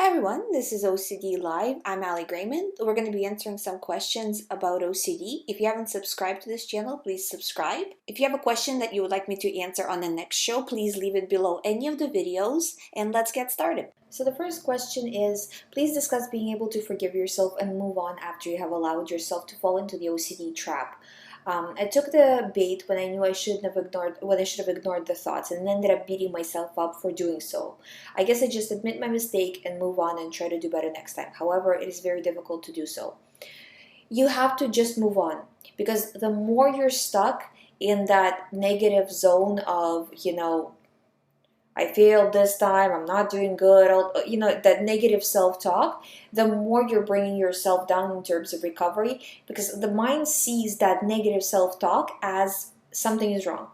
Hi everyone, this is OCD Live. I'm Ali Grayman. We're going to be answering some questions about OCD. If you haven't subscribed to this channel, please subscribe. If you have a question that you would like me to answer on the next show, please leave it below any of the videos and let's get started. So the first question is, please discuss being able to forgive yourself and move on after you have allowed yourself to fall into the OCD trap. I took the bait when I knew I should have ignored the thoughts and ended up beating myself up for doing so. I guess I just admit my mistake and move on and try to do better next time. However, it is very difficult to do so. You have to just move on, because the more you're stuck in that negative zone of, I failed this time, I'm not doing good, that negative self-talk, the more you're bringing yourself down in terms of recovery, because the mind sees that negative self-talk as something is wrong.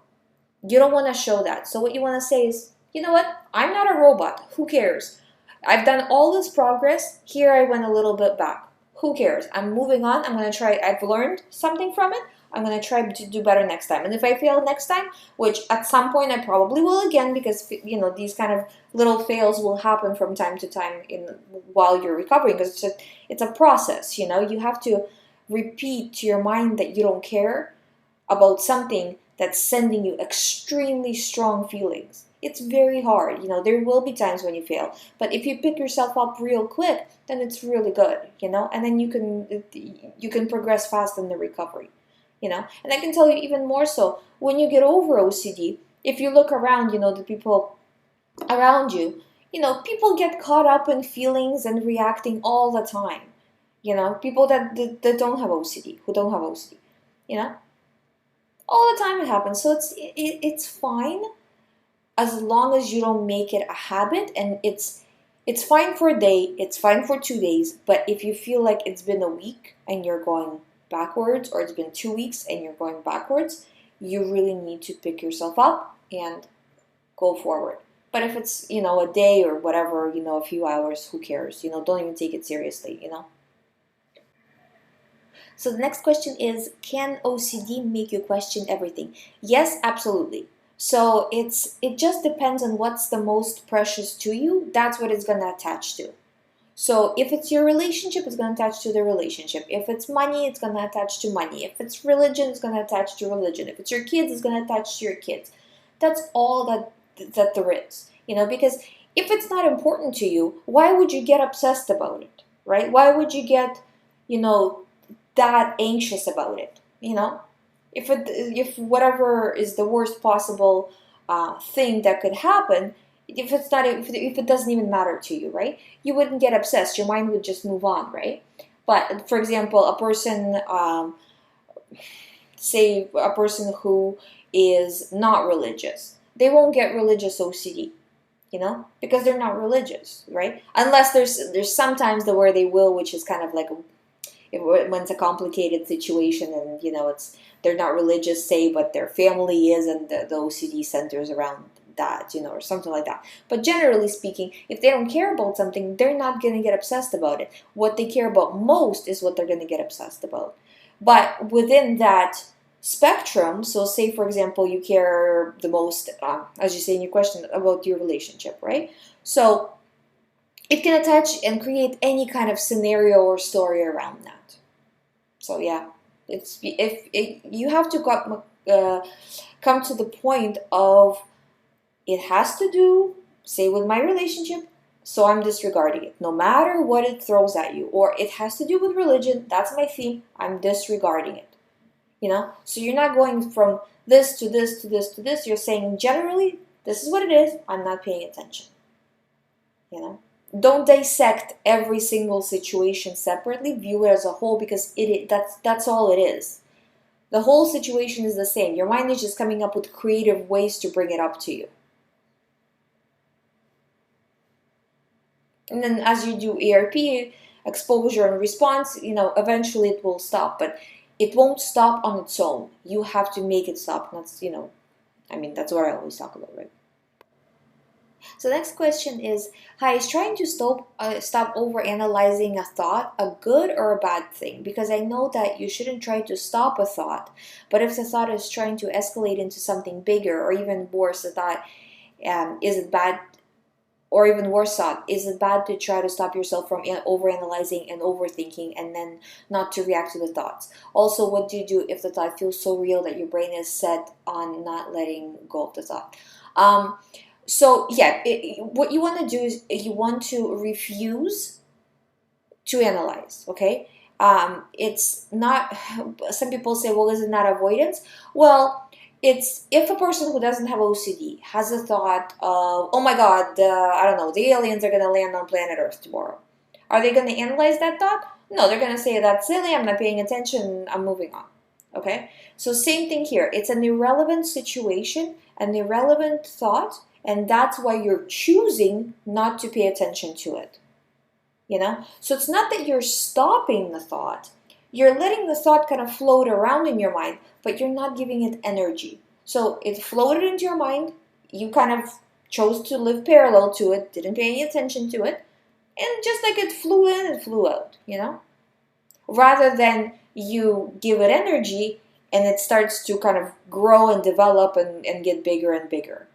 You don't want to show that. So what you want to say is, you know what? I'm not a robot. Who cares? I've done all this progress. Here I went a little bit back. Who cares? I'm moving on. I'm going to try. I've learned something from it. I'm going to try to do better next time. And if I fail next time, which at some point I probably will again, because these kind of little fails will happen from time to time while you're recovering, because it's a process. You have to repeat to your mind that you don't care about something that's sending you extremely strong feelings. It's very hard. There will be times when you fail, but if you pick yourself up real quick, then it's really good. And then you can progress fast in the recovery. And I can tell you even more so, when you get over OCD, if you look around, the people around you, people get caught up in feelings and reacting all the time. People that don't have OCD, who don't have OCD, all the time it happens. So it's fine, as long as you don't make it a habit. And it's fine for a day, it's fine for 2 days, but if you feel like it's been a week and you're going backwards, or it's been 2 weeks and you're going backwards, you really need to pick yourself up and go forward. But if it's, a day or whatever, a few hours, who cares? Don't even take it seriously, So the next question is, can OCD make you question everything? Yes, absolutely. So it just depends on what's the most precious to you. That's what it's going to attach to. So if it's your relationship, it's going to attach to the relationship. If it's money, it's going to attach to money. If it's religion, it's going to attach to religion. If it's your kids, it's going to attach to your kids. That's all that there is. Because if it's not important to you, why would you get obsessed about it, right? Why would you get, that anxious about it? If whatever is the worst possible thing that could happen, if it doesn't even matter to you, right? You wouldn't get obsessed. Your mind would just move on, right? But for example, a person, say a person who is not religious, they won't get religious OCD, because they're not religious, right? Unless there's sometimes where they will, which is kind of like when it's a complicated situation, and they're not religious, say, but their family is, and the OCD centers around that, or something like that. But generally speaking, if they don't care about something, they're not going to get obsessed about it. What they care about most is what they're going to get obsessed about. But within that spectrum, so say for example, you care the most, as you say in your question, about your relationship, right? So it can attach and create any kind of scenario or story around that. So yeah, you have to come to the point of, it has to do, say, with my relationship, so I'm disregarding it, no matter what it throws at you. Or it has to do with religion, that's my theme, I'm disregarding it. So you're not going from this to this to this to this, you're saying generally, this is what it is, I'm not paying attention. Don't dissect every single situation separately, view it as a whole, because that's all it is. The whole situation is the same. Your mind is just coming up with creative ways to bring it up to you. And then as you do ERP, exposure and response, eventually it will stop. But it won't stop on its own. You have to make it stop. And that's, that's what I always talk about, right? So the next question is, hi, is trying to stop overanalyzing a thought a good or a bad thing? Because I know that you shouldn't try to stop a thought, but if the thought is trying to escalate into something bigger or even worse, the thought, is it bad Or even worse thought, is it bad to try to stop yourself from overanalyzing and overthinking and then not to react to the thoughts? Also, what do you do if the thought feels so real that your brain is set on not letting go of the thought? So yeah, what you want to do is you want to refuse to analyze, okay? It's not, some people say, well, is it not avoidance? Well, it's if a person who doesn't have OCD has a thought of, oh my God, I don't know, the aliens are going to land on planet Earth tomorrow. Are they going to analyze that thought? No, they're going to say, that's silly, I'm not paying attention, I'm moving on. Okay? So same thing here. It's an irrelevant situation, an irrelevant thought, and that's why you're choosing not to pay attention to it. So it's not that you're stopping the thought, you're letting the thought kind of float around in your mind, but you're not giving it energy. So it floated into your mind, you kind of chose to live parallel to it, didn't pay any attention to it, and just like it flew in, it flew out. Rather than you give it energy and it starts to kind of grow and develop and get bigger and bigger.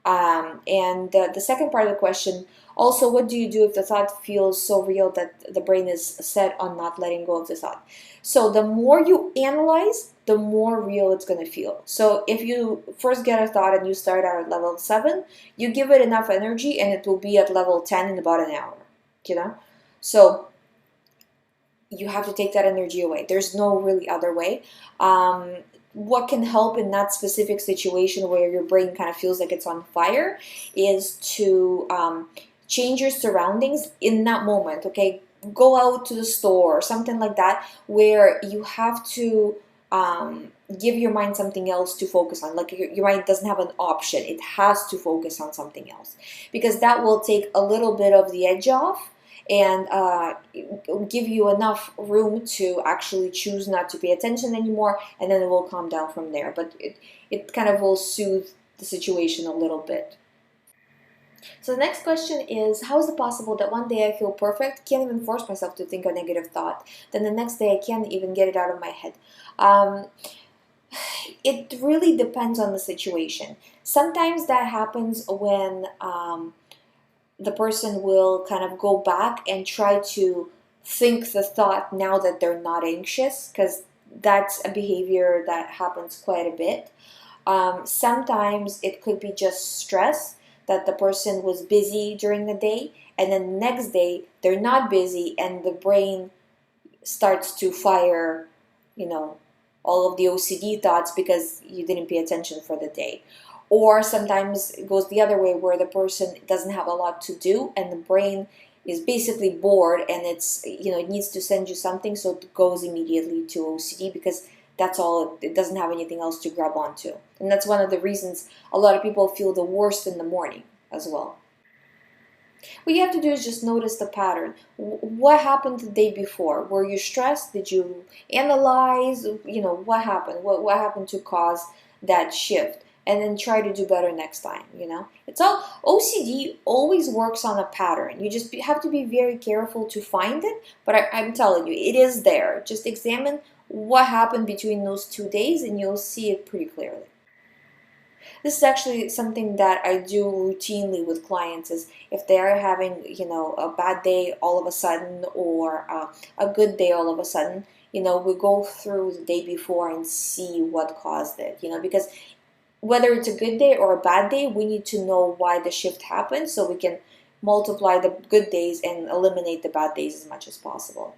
And the second part of the question, also, what do you do if the thought feels so real that the brain is set on not letting go of the thought? So the more you analyze, the more real it's going to feel. So if you first get a thought and you start out at level 7, you give it enough energy and it will be at level 10 in about an hour. So you have to take that energy away. There's no really other way. What can help in that specific situation where your brain kind of feels like it's on fire is to change your surroundings in that moment, okay? Go out to the store or something like that where you have to give your mind something else to focus on. Like your mind doesn't have an option. It has to focus on something else because that will take a little bit of the edge off and give you enough room to actually choose not to pay attention anymore, and then it will calm down from there. But it kind of will soothe the situation a little bit. So the next question is, how is it possible that one day I feel perfect, can't even force myself to think a negative thought, then the next day I can't even get it out of my head? It really depends on the situation. Sometimes that happens when the person will kind of go back and try to think the thought now that they're not anxious, because that's a behavior that happens quite a bit. Sometimes it could be just stress, that the person was busy during the day and then the next day they're not busy and the brain starts to fire, all of the OCD thoughts because you didn't pay attention for the day. Or sometimes it goes the other way where the person doesn't have a lot to do and the brain is basically bored and it needs to send you something, so it goes immediately to OCD because that's all, it doesn't have anything else to grab onto. And that's one of the reasons a lot of people feel the worst in the morning as well. What you have to do is just notice the pattern. What happened the day before? Were you stressed? Did you analyze? What happened? What happened to cause that shift? And then try to do better next time. It's all, OCD always works on a pattern. You just have to be very careful to find it. But I'm telling you, it is there. Just examine what happened between those 2 days and you'll see it pretty clearly. This is actually something that I do routinely with clients, is if they are having, a bad day all of a sudden or a good day all of a sudden, we go through the day before and see what caused it, because whether it's a good day or a bad day, we need to know why the shift happened so we can multiply the good days and eliminate the bad days as much as possible.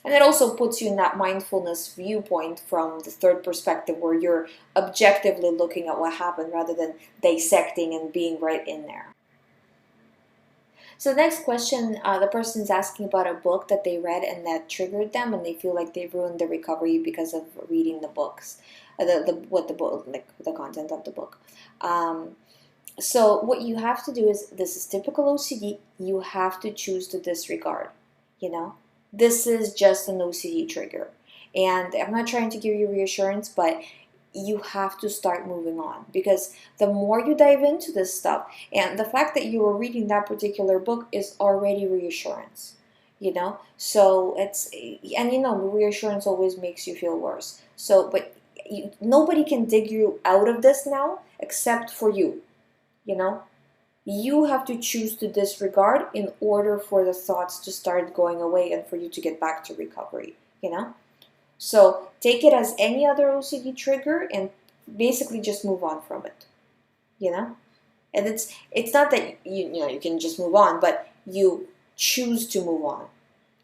And it also puts you in that mindfulness viewpoint from the third perspective where you're objectively looking at what happened rather than dissecting and being right in there. So the next question, the person's asking about a book that they read and that triggered them and they feel like they ruined their recovery because of reading the books, the content of the book. So what you have to do is, this is typical OCD, you have to choose to disregard, This is just an OCD trigger. And I'm not trying to give you reassurance, but you have to start moving on, because the more you dive into this stuff, and the fact that you were reading that particular book is already reassurance, So reassurance always makes you feel worse. So, but nobody can dig you out of this now except for you, You have to choose to disregard in order for the thoughts to start going away and for you to get back to recovery, you know? So take it as any other OCD trigger and basically just move on from it, you know? And it's not that you can just move on, but you choose to move on.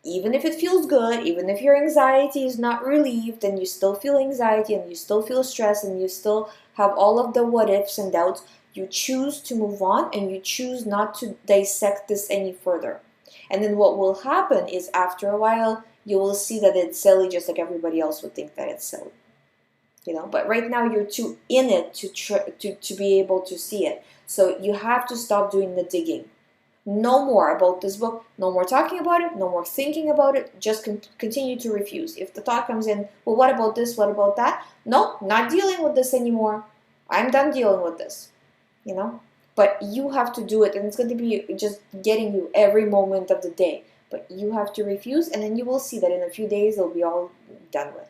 Even if it feels good, even if your anxiety is not relieved and you still feel anxiety and you still feel stress and you still have all of the what ifs and doubts, you choose to move on and you choose not to dissect this any further. And then what will happen is after a while, you will see that it's silly just like everybody else would think that it's silly. But right now you're too in it to be able to see it. So you have to stop doing the digging. No more about this book, no more talking about it, no more thinking about it, just continue to refuse. If the thought comes in, well, what about this, what about that? No, not dealing with this anymore. I'm done dealing with this, But you have to do it, and it's going to be just getting you every moment of the day. But you have to refuse, and then you will see that in a few days it'll be all done with,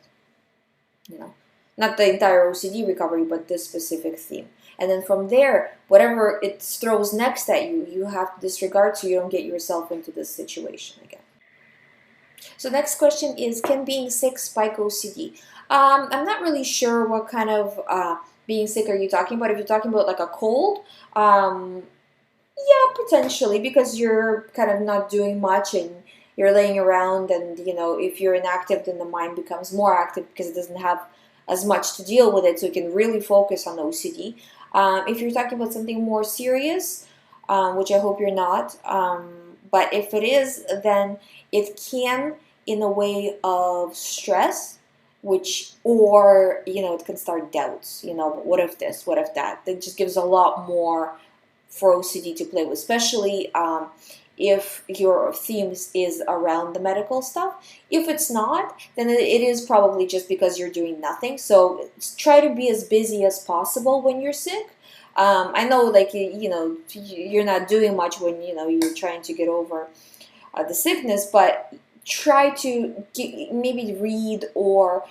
Not the entire OCD recovery, but this specific theme. And then from there, whatever it throws next at you, you have to disregard so you don't get yourself into this situation again. So next question is, can being sick spike OCD? I'm not really sure what kind of being sick are you talking about. If you're talking about like a cold, yeah, potentially, because you're kind of not doing much and you're laying around, and if you're inactive, then the mind becomes more active because it doesn't have as much to deal with it, so you can really focus on OCD. If you're talking about something more serious, which I hope you're not, but if it is, then it can, in a way of stress, or it can start doubts, what if this, what if that? It just gives a lot more for OCD to play with, especially if your theme is around the medical stuff. If it's not, then it is probably just because you're doing nothing. So try to be as busy as possible when you're sick. I know, like, you're not doing much when, you're trying to get over the sickness, but try to maybe read or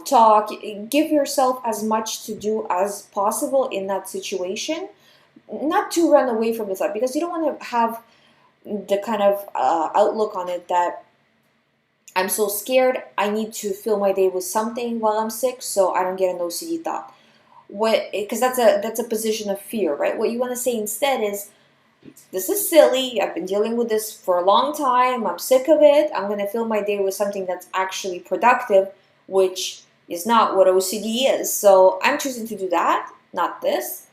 talk. Give yourself as much to do as possible in that situation. Not to run away from the thought, because you don't want to have the kind of outlook on it that I'm so scared, I need to fill my day with something while I'm sick so I don't get an OCD thought. Because that's a position of fear, right? What you want to say instead is, this is silly, I've been dealing with this for a long time, I'm sick of it, I'm going to fill my day with something that's actually productive, which is not what OCD is. So I'm choosing to do that, not this.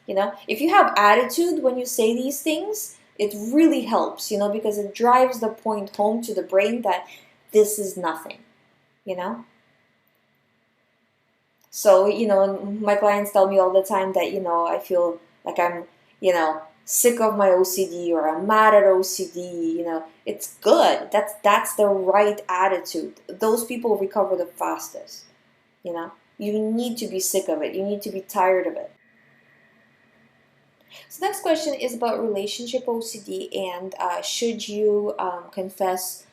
If you have attitude when you say these things, it really helps, because it drives the point home to the brain that this is nothing, So, my clients tell me all the time that, I feel like I'm, sick of my OCD, or I'm mad at OCD, it's good. That's the right attitude. Those people recover the fastest, You need to be sick of it. You need to be tired of it. So next question is about relationship OCD, and should you confess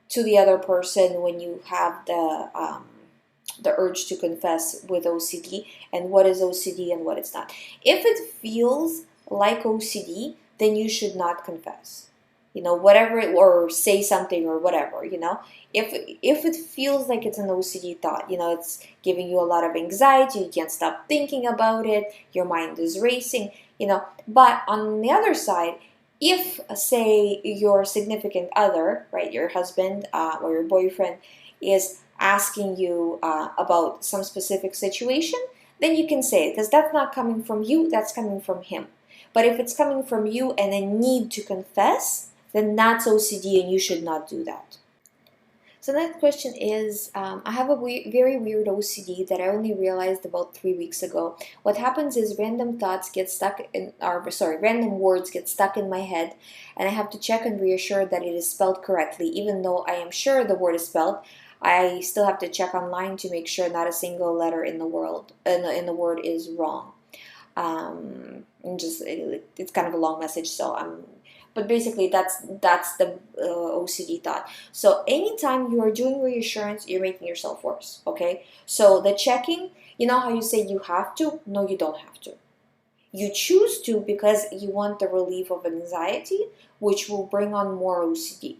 to the other person when you have the urge to confess with OCD, and what is OCD and what it's not. If it feels like OCD, then you should not confess. Whatever, or say something or whatever, If it feels like it's an OCD thought, it's giving you a lot of anxiety, you can't stop thinking about it, your mind is racing, But on the other side, if, say, your significant other, right, your husband or your boyfriend is asking you about some specific situation, then you can say it, because that's not coming from you, that's coming from him. But if it's coming from you and a need to confess, then that's OCD and you should not do that. So the next question is, I have a very weird OCD that I only realized about 3 weeks ago. What happens is random thoughts get stuck random words get stuck in my head, and I have to check and reassure that it is spelled correctly. Even though I am sure the word is spelled, I still have to check online to make sure not a single letter in the word is wrong. It's kind of a long message, but basically that's the OCD thought. So anytime you are doing reassurance, you're making yourself worse. Okay, so the checking, how you say you have to? No, you don't have to. You choose to because you want the relief of anxiety, which will bring on more OCD.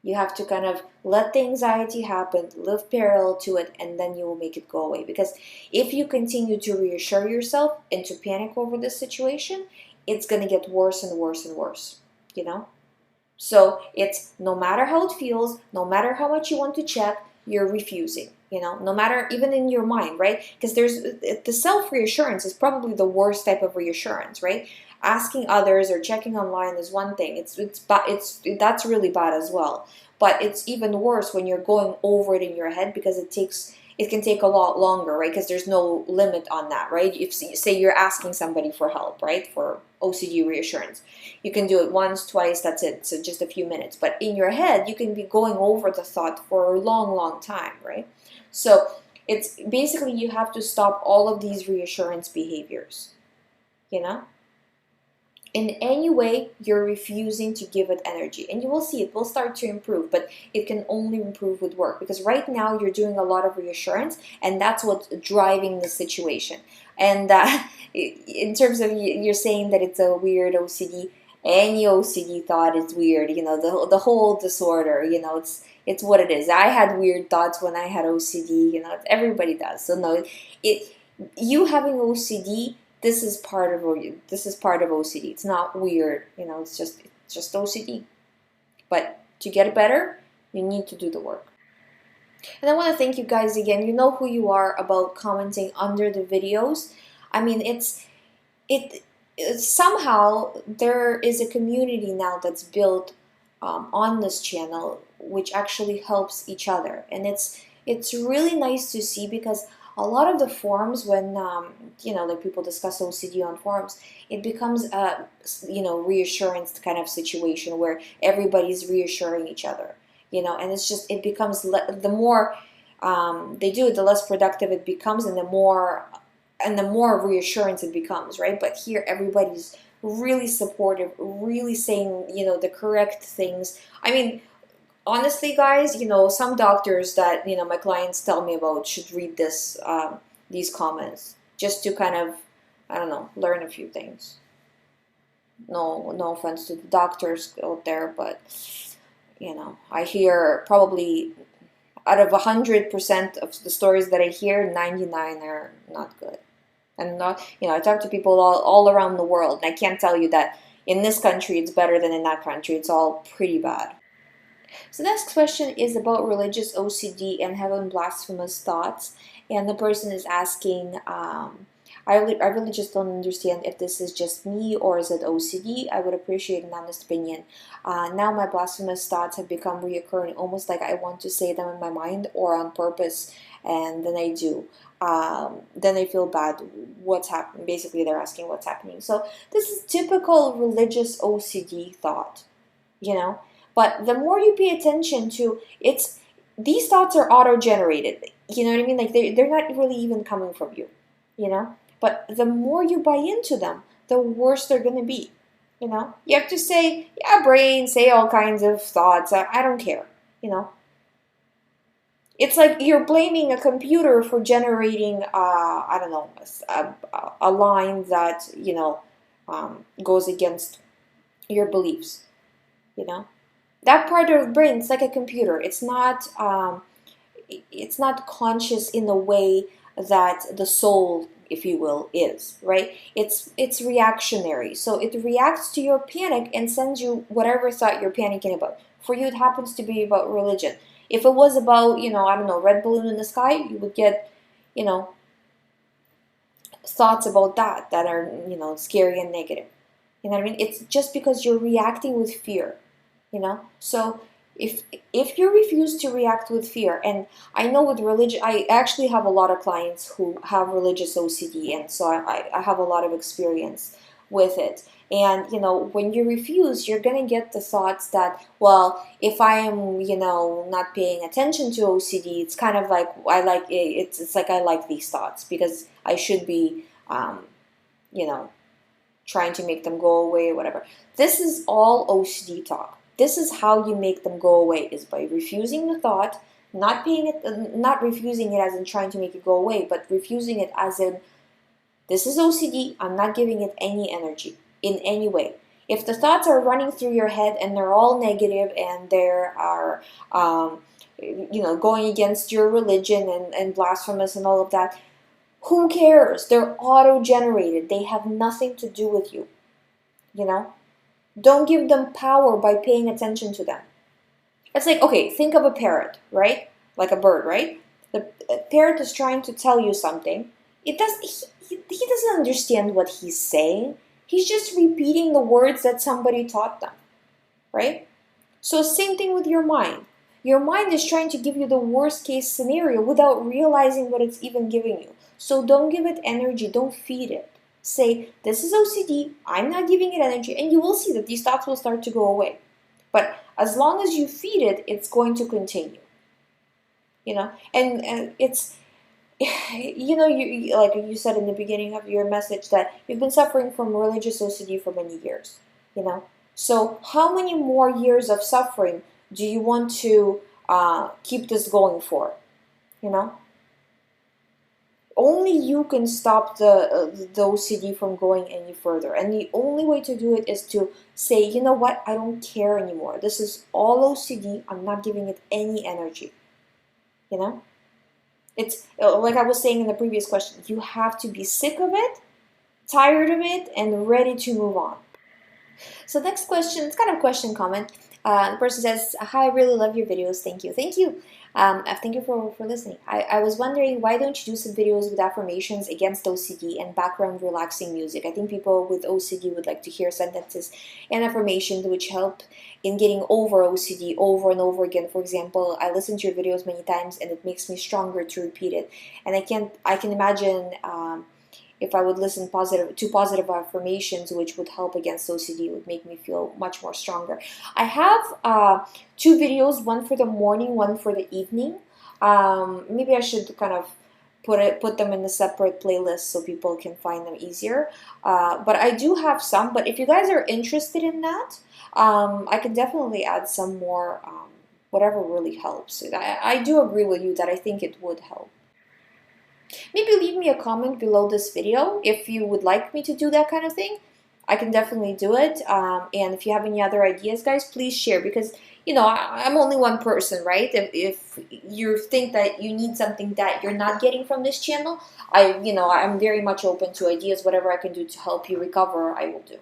You have to kind of let the anxiety happen, live parallel to it, and then you will make it go away. Because if you continue to reassure yourself and to panic over this situation, it's going to get worse and worse and worse, you know? So it's no matter how it feels, no matter how much you want to check, you're refusing, no matter even in your mind, right? Because there's the self-reassurance is probably the worst type of reassurance, right? Asking others or checking online is one thing. That's really bad as well. But it's even worse when you're going over it in your head, because it can take a lot longer, right? Because there's no limit on that, right? If say you're asking somebody for help, right, for OCD reassurance, you can do it once, twice, that's it. So just a few minutes. But in your head, you can be going over the thought for a long, long time, right? So it's basically you have to stop all of these reassurance behaviors, in any way you're refusing to give it energy, and you will see it will start to improve, but it can only improve with work, because right now you're doing a lot of reassurance, and that's what's driving the situation. And in terms of you're saying that it's a weird OCD, any OCD thought is weird, the whole disorder, it's what it is. I had weird thoughts when I had OCD, everybody does. So no, you having OCD, this is part of OCD. It's not weird, it's just OCD. But to get better, you need to do the work. And I want to thank you guys again. You know who you are about commenting under the videos. I mean, it's somehow there is a community now that's built on this channel, which actually helps each other, and it's really nice to see, because a lot of the forums, when like people discuss OCD on forums, it becomes a reassurance kind of situation where everybody's reassuring each other, and it becomes the more they do it, the less productive it becomes, and the more reassurance it becomes, right? But here everybody's really supportive, really saying the correct things. I mean, honestly, guys, some doctors that my clients tell me about should read these comments, just to kind of, I don't know, learn a few things. No offense to the doctors out there, but I hear probably out of 100% of the stories that I hear, 99 are not good. And not, I talk to people all around the world, and I can't tell you that in this country it's better than in that country. It's all pretty bad. So the next question is about religious OCD and having blasphemous thoughts. And the person is asking, I really just don't understand if this is just me or is it OCD. I would appreciate an honest opinion. Now my blasphemous thoughts have become reoccurring, almost like I want to say them in my mind or on purpose, and then I do. Then I feel bad. What's happening? Basically, they're asking what's happening. So this is typical religious OCD thought, But the more you pay attention to these thoughts are auto-generated. You know what I mean? Like they're not really even coming from you, But the more you buy into them, the worse they're going to be, You have to say, yeah, brain, say all kinds of thoughts. I don't care, It's like you're blaming a computer for generating, I don't know, a line that, goes against your beliefs, That part of the brain, it's like a computer. It's not conscious in the way that the soul, if you will, is, right? It's reactionary. So it reacts to your panic and sends you whatever thought you're panicking about. For you, it happens to be about religion. If it was about, I don't know, red balloon in the sky, you would get, thoughts about that are, scary and negative. You know what I mean? It's just because you're reacting with fear, So if you refuse to react with fear, and I know with religion, I actually have a lot of clients who have religious OCD, and so I have a lot of experience with it. And, when you refuse, you're going to get the thoughts that, well, if I am, not paying attention to OCD, it's kind of like, it's like I like these thoughts because I should be, trying to make them go away or whatever. This is all OCD talk. This is how you make them go away, is by refusing the thought, not refusing it as in trying to make it go away, but refusing it as in This is OCD. I'm not giving it any energy in any way. If the thoughts are running through your head and they're all negative and they are, going against your religion and blasphemous and all of that, who cares? They're auto-generated. They have nothing to do with you. Don't give them power by paying attention to them. It's like, okay, think of a parrot, right? Like a bird, right? The parrot is trying to tell you something. He doesn't understand what he's saying. He's just repeating the words that somebody taught them, right? So same thing with your mind. Your mind is trying to give you the worst case scenario without realizing what it's even giving you. So don't give it energy, don't feed it. Say, this is OCD, I'm not giving it energy, and you will see that these thoughts will start to go away. But as long as you feed it, it's going to continue. And it's, like you said in the beginning of your message, that you've been suffering from religious OCD for many years, So how many more years of suffering do you want to keep this going for, Only you can stop the OCD from going any further. And the only way to do it is to say, you know what, I don't care anymore. This is all OCD. I'm not giving it any energy, It's like I was saying in the previous question, you have to be sick of it, tired of it, and ready to move on. So next question, it's kind of a question comment. The person says, hi, I really love your videos. Thank you. Thank you. Thank you for listening. I was wondering, why don't you do some videos with affirmations against OCD and background relaxing music? I think people with OCD would like to hear sentences and affirmations which help in getting over OCD over and over again. For example, I listen to your videos many times and it makes me stronger to repeat it. And I can imagine if I would listen to positive affirmations, which would help against OCD, it would make me feel much more stronger. I have 2 videos, one for the morning, one for the evening. Maybe I should kind of put them in a separate playlist so people can find them easier. But I do have some. But if you guys are interested in that, I can definitely add some more. Whatever really helps. I do agree with you that I think it would help. Maybe leave me a comment below this video if you would like me to do that kind of thing. I can definitely do it. And if you have any other ideas, guys, please share, because I'm only one person, right? If you think that you need something that you're not getting from this channel, I'm very much open to ideas. Whatever I can do to help you recover, I will do.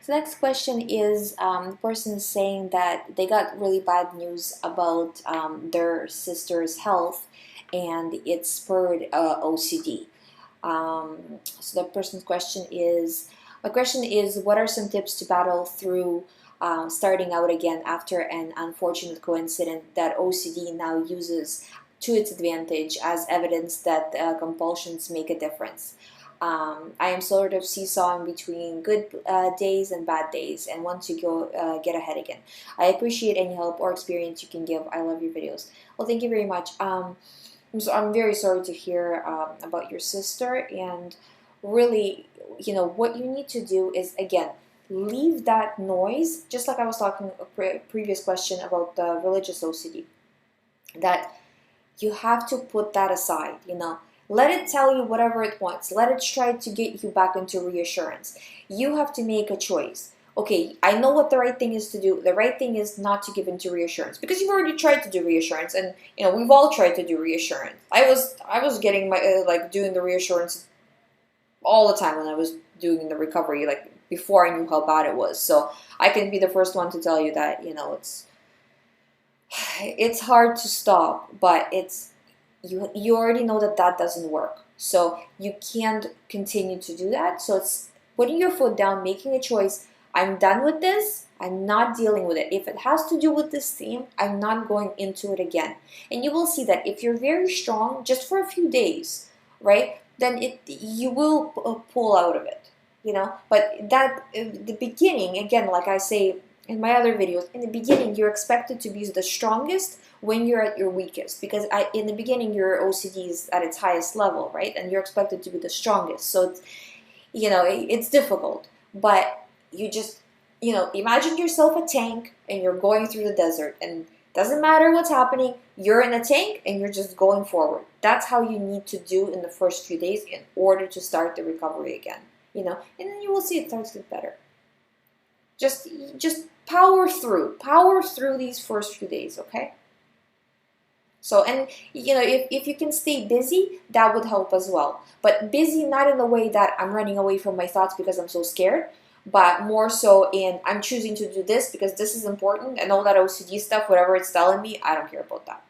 So next question is, the person is saying that they got really bad news about their sister's health, and it spurred OCD. So the person's question is, my question is, what are some tips to battle through starting out again after an unfortunate coincidence that OCD now uses to its advantage as evidence that compulsions make a difference? I am sort of seesawing between good days and bad days and want to get ahead again. I appreciate any help or experience you can give. I love your videos. Well, thank you very much. So I'm very sorry to hear about your sister, and really, what you need to do is, again, leave that noise, just like I was talking a previous question about the religious OCD, that you have to put that aside, Let it tell you whatever it wants. Let it try to get you back into reassurance. You have to make a choice. Okay, I know what the right thing is to do. The right thing is not to give into reassurance, because you've already tried to do reassurance, and we've all tried to do reassurance. I was getting my doing the reassurance all the time when I was doing the recovery, like before I knew how bad it was. So I can be the first one to tell you that it's hard to stop, but you already know that doesn't work. So you can't continue to do that. So it's putting your foot down, making a choice. I'm done with this. I'm not dealing with it. If it has to do with this theme, I'm not going into it again. And you will see that if you're very strong, just for a few days, right, then you will pull out of it, But that, in the beginning, again, like I say in my other videos, in the beginning, you're expected to be the strongest when you're at your weakest, because in the beginning, your OCD is at its highest level, right? And you're expected to be the strongest. So, it's difficult, but you just, imagine yourself a tank and you're going through the desert, and Doesn't matter what's happening, you're in a tank and you're just going forward. That's how you need to do in the first few days in order to start the recovery again, you know, and then you will see it starts to get better. Just power through these first few days, okay? So, and you know, if you can stay busy, that would help as well. But busy not in the way that I'm running away from my thoughts because I'm so scared, but more so in I'm choosing to do this because this is important, and all that OCD stuff, whatever it's telling me, I don't care about that.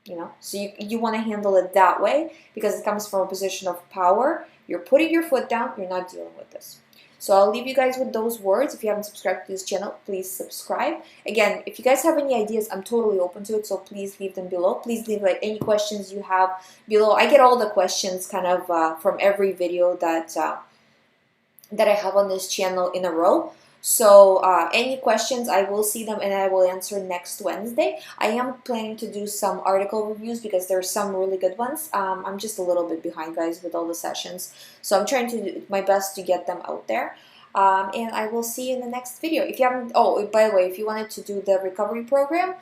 You know, so you want to handle it that way because it comes from a position of power. You're putting your foot down, you're not dealing with this. So I'll leave you guys with those words. If you haven't subscribed to this channel, please subscribe. Again, if you guys have any ideas, I'm totally open to it, so please leave them below. Please leave like any questions you have below. I get all the questions kind of from every video that I have on this channel in a row. So any questions, I will see them and I will answer next Wednesday. I am planning to do some article reviews because there are some really good ones. I'm just a little bit behind, guys, with all the sessions. So I'm trying to do my best to get them out there. And I will see you in the next video. If you haven't, oh, by the way, if you wanted to do the recovery program,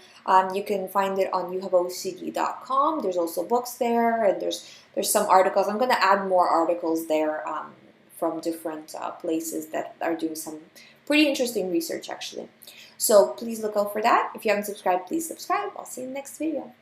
you can find it on youhaveocd.com. There's also books there, and there's some articles. I'm going to add more articles there from different places that are doing some pretty interesting research, actually. So please look out for that. If you haven't subscribed, please subscribe. I'll see you in the next video.